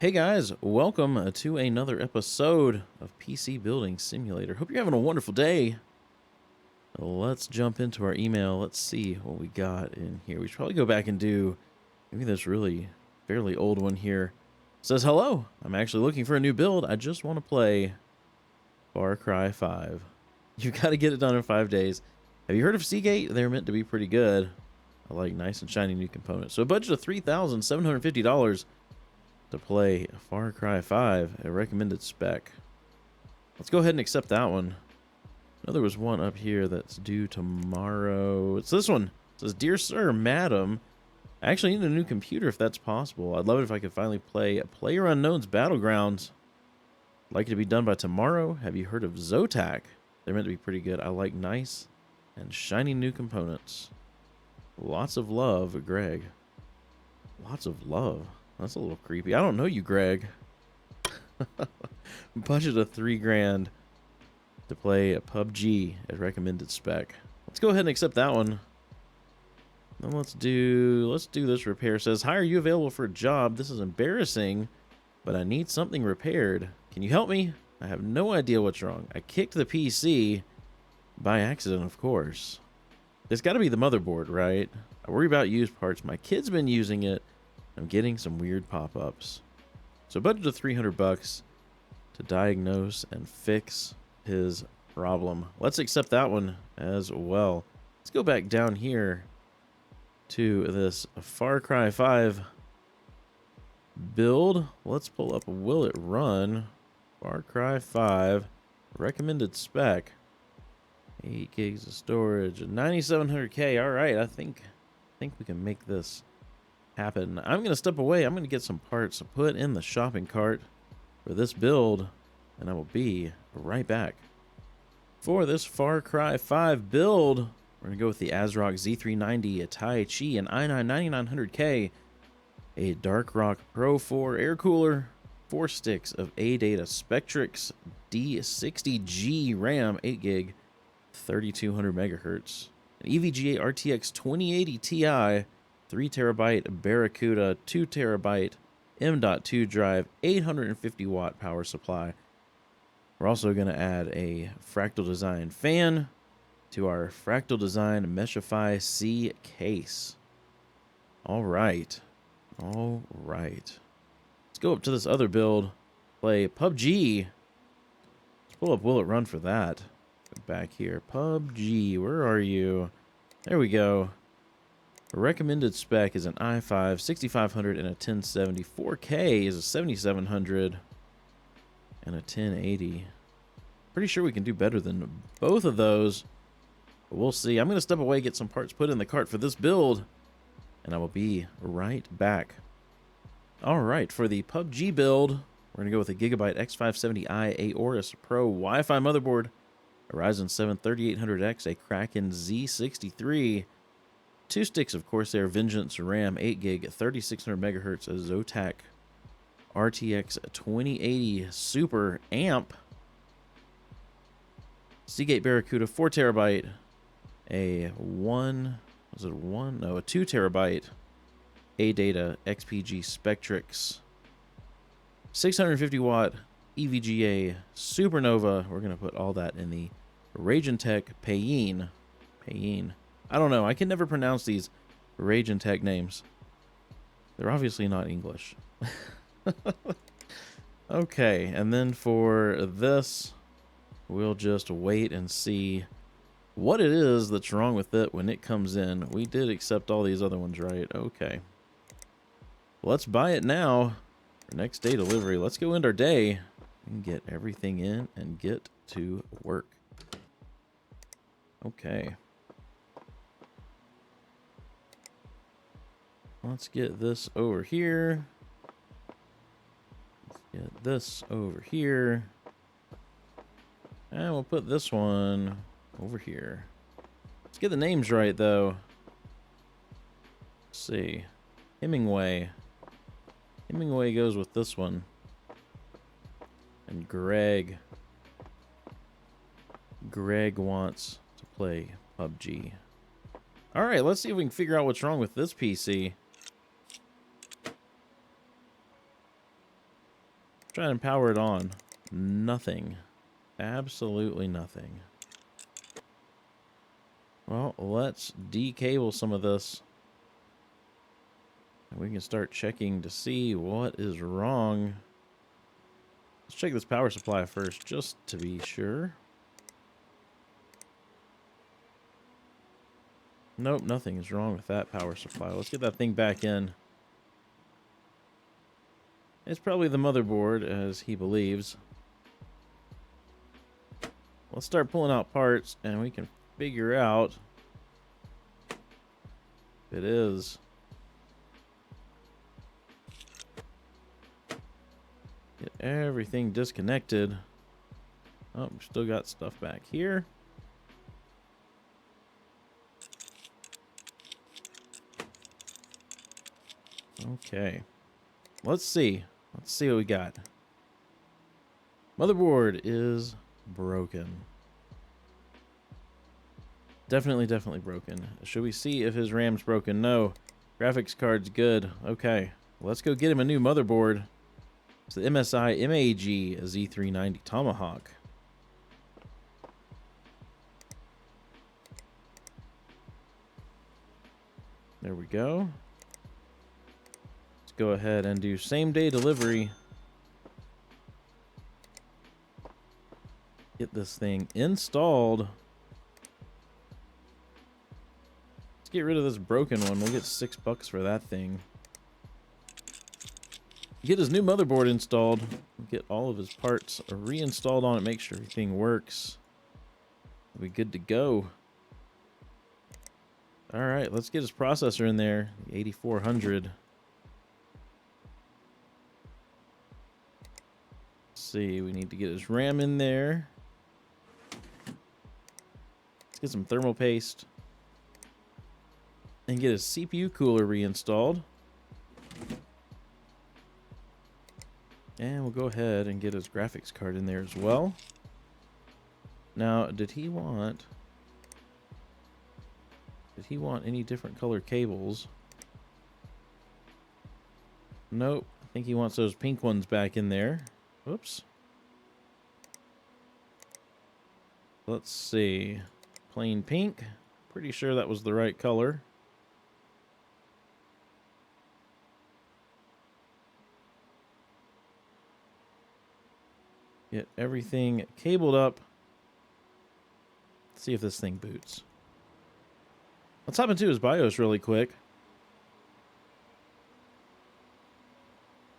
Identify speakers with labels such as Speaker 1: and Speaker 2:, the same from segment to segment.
Speaker 1: Hey guys, welcome to another episode of PC Building Simulator. Hope you're having a wonderful day. Let's jump into our email. Let's see what we got in here. We should probably go back and do maybe this really fairly old one here. It says, hello, I'm actually looking for a new build. I just want to play Far Cry 5. You got to get it done in 5 days. Have you heard of Seagate? They're meant to be pretty good. I like nice and shiny new components. So a budget of $3,750 to play Far Cry 5, a recommended spec. Let's go ahead and accept that one. I know there was one up here that's due tomorrow. It's this one. It says, Dear Sir, Madam, I actually need a new computer if that's possible. I'd love it if I could finally play PlayerUnknown's Battlegrounds. I'd like it to be done by tomorrow. Have you heard of Zotac? They're meant to be pretty good. I like nice and shiny new components. Lots of love, Greg. Lots of love. That's a little creepy. I don't know you, Greg. Budget of $3,000 to play a PUBG at recommended spec. Let's go ahead and accept that one. Then let's do this repair. It says, hi, are you available for a job? This is embarrassing, but I need something repaired. Can you help me? I have no idea what's wrong. I kicked the PC by accident, of course. It's got to be the motherboard, right? I worry about used parts. My kid's been using it. I'm getting some weird pop-ups. So budget of $300 to diagnose and fix his problem. Let's accept that one as well. Let's go back down here to this Far Cry 5 build. Let's pull up Will It Run? Far Cry 5 recommended spec. 8 gigs of storage, 9700K. All right, I think we can make this happen. I'm going to step away. I'm going to get some parts to put in the shopping cart for this build, and I will be right back. For this Far Cry 5 build, we're going to go with the ASRock Z390, a Tai Chi, an i9 9900K, a Dark Rock Pro 4 air cooler, 4 sticks of ADATA Spectrix D60G RAM, 8 gig, 3200 megahertz, an EVGA RTX 2080 Ti, 3 terabyte Barracuda, 2 terabyte M.2 drive, 850 watt power supply. We're also going to add a Fractal Design fan to our Fractal Design Meshify C case. All right. Let's go up to this other build, play PUBG. Let's pull up Will It Run for that. Go back here. PUBG, where are you? There we go. The recommended spec is an i5 6500 and a 1070. 4K is a 7700 and a 1080. Pretty sure we can do better than both of those, but we'll see. I'm going to step away, get some parts put in the cart for this build, and I will be right back. All right, for the PUBG build, we're going to go with a Gigabyte X570i Aorus Pro Wi-Fi motherboard, a Ryzen 7 3800X, a Kraken Z63, 2 sticks of Corsair Vengeance RAM, 8 gig, 3600 megahertz, a Zotac RTX 2080 Super Amp, Seagate Barracuda 4 terabyte, a 2 terabyte ADATA XPG Spectrix, 650 watt EVGA Supernova. We're going to put all that in the Ragentech Payene. I don't know. I can never pronounce these Ragentech names. They're obviously not English. Okay, and then for this, we'll just wait and see what it is that's wrong with it when it comes in. We did accept all these other ones, right? Okay. Let's buy it now. For next day delivery. Let's go end our day and get everything in and get to work. Okay. Let's get this over here. Let's get this over here. And we'll put this one over here. Let's get the names right, though. Let's see. Hemingway. Hemingway goes with this one. And Greg. Greg wants to play PUBG. All right, let's see if we can figure out what's wrong with this PC. try and power it on. Nothing. Absolutely nothing. Well, let's decable some of this. And we can start checking to see what is wrong. Let's check this power supply first, just to be sure. Nope, nothing is wrong with that power supply. Let's get that thing back in. It's probably the motherboard, as he believes. Let's start pulling out parts, and we can figure out if it is. Get everything disconnected. Oh, we still got stuff back here. Okay. Let's see. Let's see what we got. Motherboard is broken. Definitely broken. Should we see if his RAM's broken? No. Graphics card's good. Okay. Let's go get him a new motherboard. It's the MSI MAG Z390 Tomahawk. There we go. Let's go ahead and do same day delivery. Get this thing installed. Let's get rid of this broken one. We'll get $6 for that thing. Get his new motherboard installed. Get all of his parts reinstalled on it. Make sure everything works. We'll be good to go. All right, let's get his processor in there. The 8400. Let's see, we need to get his RAM in there. Let's get some thermal paste. And get his CPU cooler reinstalled. And we'll go ahead and get his graphics card in there as well. Now, did he want any different color cables? Nope. I think he wants those pink ones back in there. Whoops. Let's see. Plain pink. Pretty sure that was the right color. Get everything cabled up. Let's see if this thing boots. Let's hop into his BIOS really quick.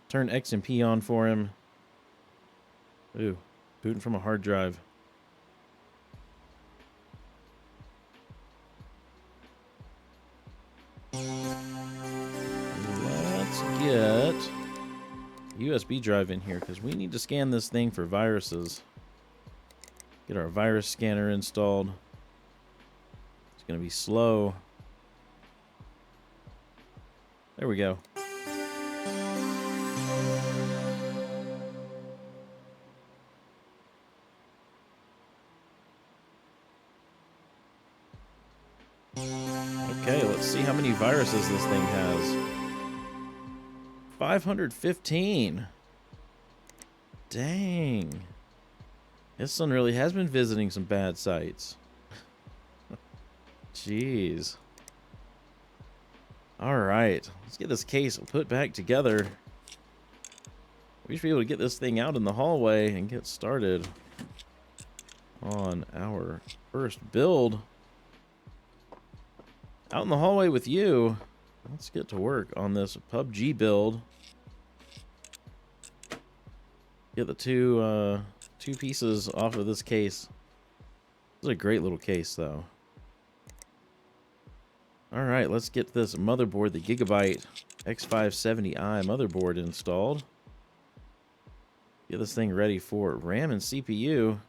Speaker 1: Turn X and P on for him. Ooh, booting from a hard drive. Let's get USB drive in here because we need to scan this thing for viruses. Get our virus scanner installed. It's going to be slow. There we go. Okay, let's see how many viruses this thing has. 515. Dang. This one really has been visiting some bad sites. Jeez. Alright, let's get this case put back together. We should be able to get this thing out in the hallway and get started on our first build. Out in the hallway with you. Let's get to work on this PUBG build. Get the two pieces off of this case. This is a great little case, though. All right, let's get this motherboard, the Gigabyte X570i motherboard installed. Get this thing ready for RAM and CPU.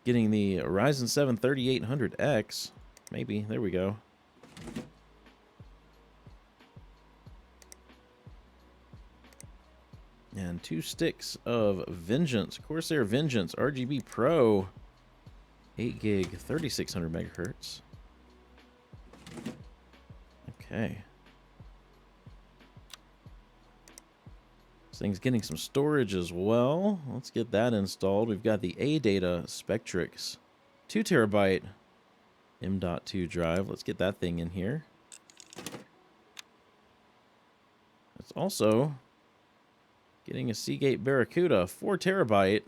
Speaker 1: Getting the Ryzen 7 3800X. Maybe. There we go. And 2 sticks of Vengeance. Corsair Vengeance RGB Pro. 8 gig, 3600 megahertz. Okay. This thing's getting some storage as well. Let's get that installed. We've got the ADATA Spectrix 2 terabyte M.2 drive. Let's get that thing in here. It's also getting a Seagate Barracuda 4 terabyte.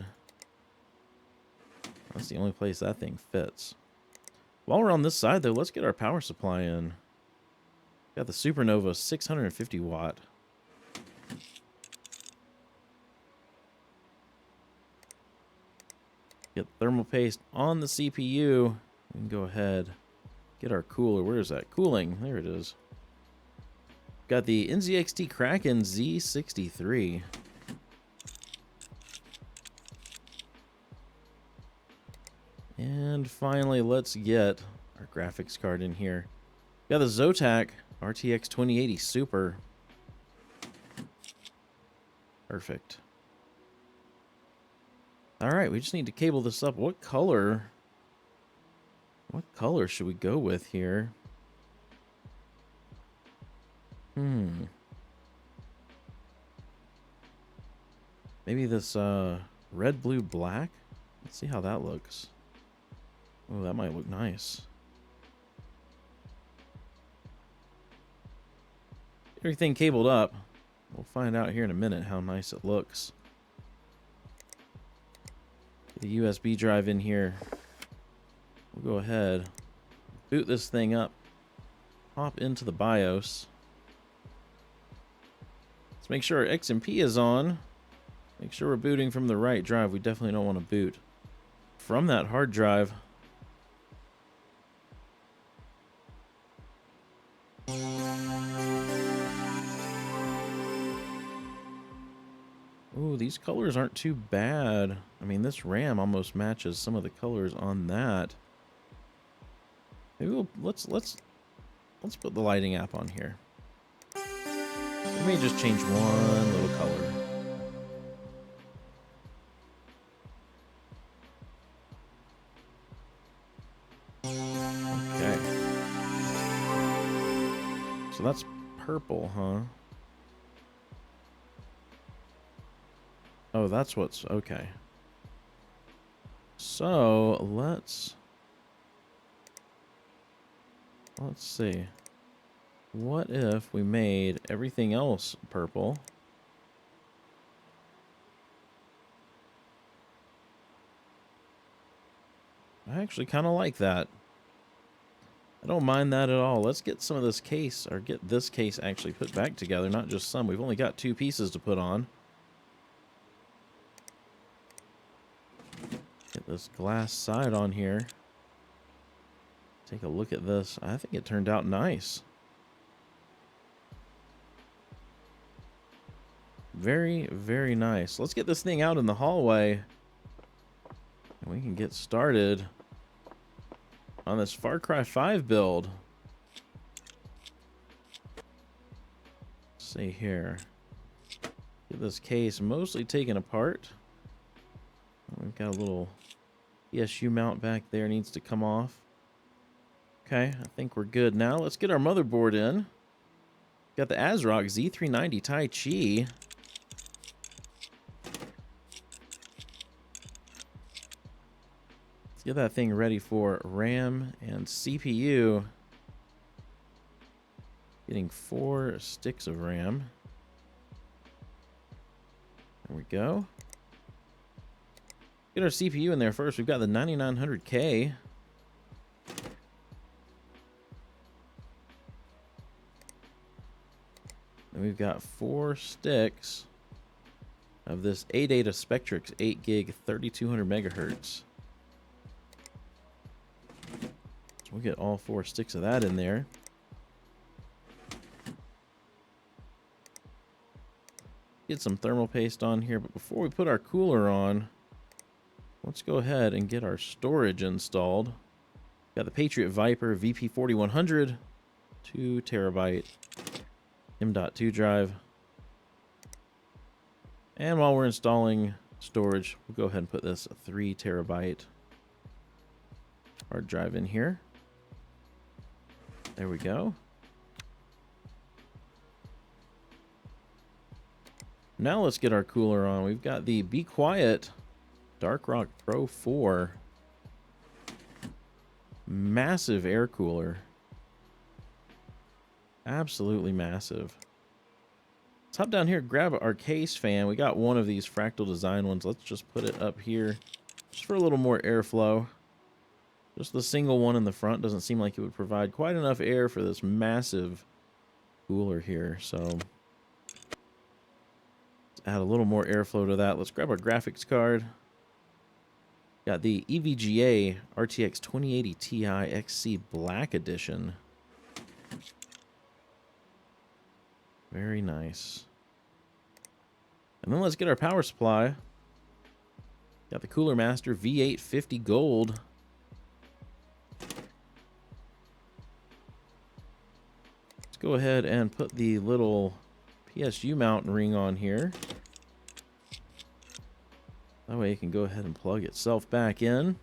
Speaker 1: That's the only place that thing fits. While we're on this side, though, let's get our power supply in. Got the Supernova 650 watt. Get thermal paste on the CPU. We can go ahead, get our cooler. Where is that? Cooling. There it is. Got the NZXT Kraken Z63. And finally, let's get our graphics card in here. Got the Zotac RTX 2080 Super. Perfect. All right, we just need to cable this up. What color should we go with here? Maybe this red, blue, black. Let's see how that looks. Oh, that might look nice. Everything cabled up. We'll find out here in a minute how nice it looks. Get the USB drive in here. We'll go ahead, boot this thing up, hop into the BIOS. Let's make sure our XMP is on. Make sure we're booting from the right drive. We definitely don't want to boot from that hard drive. Ooh, these colors aren't too bad. I mean, this RAM almost matches some of the colors on that. Maybe let's put the lighting app on here. Let me just change one little color. Okay. So that's purple, huh? Oh, that's what's okay. So let's see. What if we made everything else purple? I actually kind of like that. I don't mind that at all. Let's get some of this case, or get this case actually put back together, not just some. We've only got 2 pieces to put on. Get this glass side on here. Take a look at this. I think it turned out nice. Very, very nice. Let's get this thing out in the hallway, and we can get started on this Far Cry 5 build. Let's see here. Get this case mostly taken apart. We've got a little ESU mount back there, needs to come off. Okay, I think we're good now. Let's get our motherboard in. Got the ASRock Z390 Tai Chi. Let's get that thing ready for RAM and CPU. Getting 4 sticks of RAM. There we go. Get our CPU in there first. We've got the 9900K. And we've got 4 sticks of this ADATA Spectrix 8 gig 3200 megahertz. So we'll get all 4 sticks of that in there. Get some thermal paste on here, but before we put our cooler on, let's go ahead and get our storage installed. Got the Patriot Viper VP4100, 2 terabyte M.2 drive. And while we're installing storage, we'll go ahead and put this 3 terabyte hard drive in here. There we go. Now let's get our cooler on. We've got the Be Quiet Dark Rock Pro 4. Massive air cooler. Absolutely massive. Let's hop down here, grab our case fan. We got one of these fractal design ones. Let's just put it up here just for a little more airflow. Just the single one in the front doesn't seem like it would provide quite enough air for this massive cooler here. So let's add a little more airflow to that. Let's grab our graphics card. Got the EVGA RTX 2080 Ti XC Black Edition. Very nice. And then let's get our power supply. Got the Cooler Master V850 Gold. Let's go ahead and put the little PSU mount ring on here. That way it can go ahead and plug itself back in.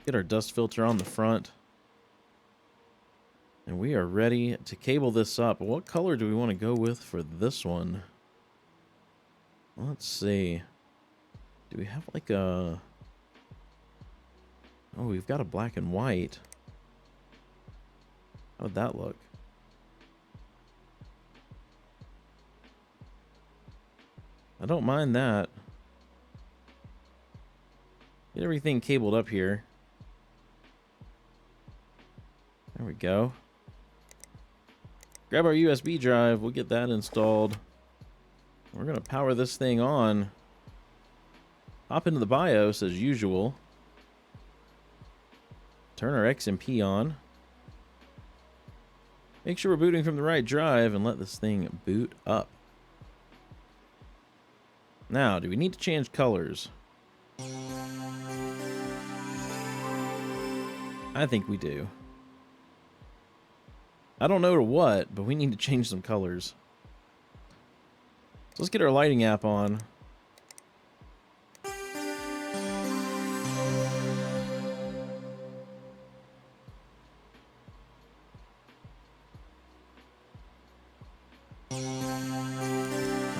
Speaker 1: Get our dust filter on the front. And we are ready to cable this up. What color do we want to go with for this one? Let's see. Do we have like a... Oh, we've got a black and white. How would that look? I don't mind that. Get everything cabled up here. There we go. Grab our USB drive. We'll get that installed. We're going to power this thing on. Hop into the BIOS as usual. Turn our XMP on. Make sure we're booting from the right drive and let this thing boot up. Now, do we need to change colors? I think we do. I don't know to what, but we need to change some colors. So let's get our lighting app on.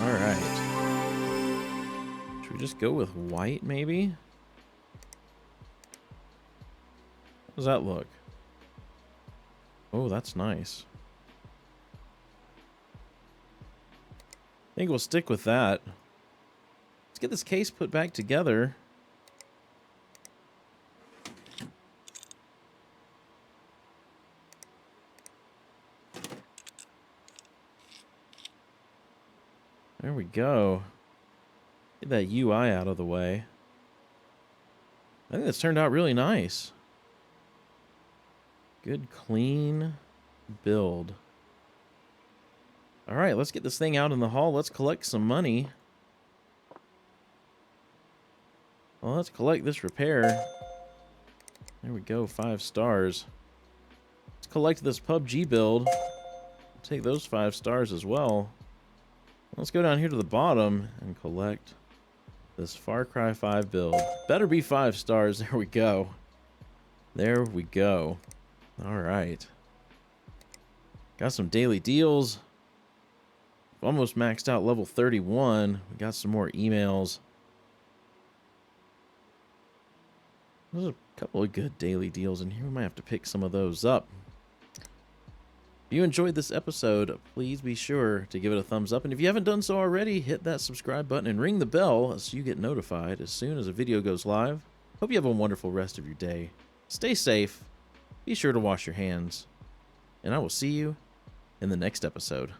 Speaker 1: Alright. Should we just go with white, maybe? How does that look? Oh, that's nice. I think we'll stick with that. Let's get this case put back together. There we go. Get that UI out of the way. I think that's turned out really nice. Good, clean build. All right, let's get this thing out in the hall. Let's collect some money. Well, let's collect this repair. There we go, 5 stars. Let's collect this PUBG build. Take those 5 stars as well. Let's go down here to the bottom and collect this Far Cry 5 build. Better be 5 stars. There we go. There we go. All right. Got some daily deals. Almost maxed out level 31. We got some more emails. There's a couple of good daily deals in here. We might have to pick some of those up. If you enjoyed this episode, please be sure to give it a thumbs up. And if you haven't done so already, hit that subscribe button and ring the bell so you get notified as soon as a video goes live. Hope you have a wonderful rest of your day. Stay safe. Be sure to wash your hands. And I will see you in the next episode.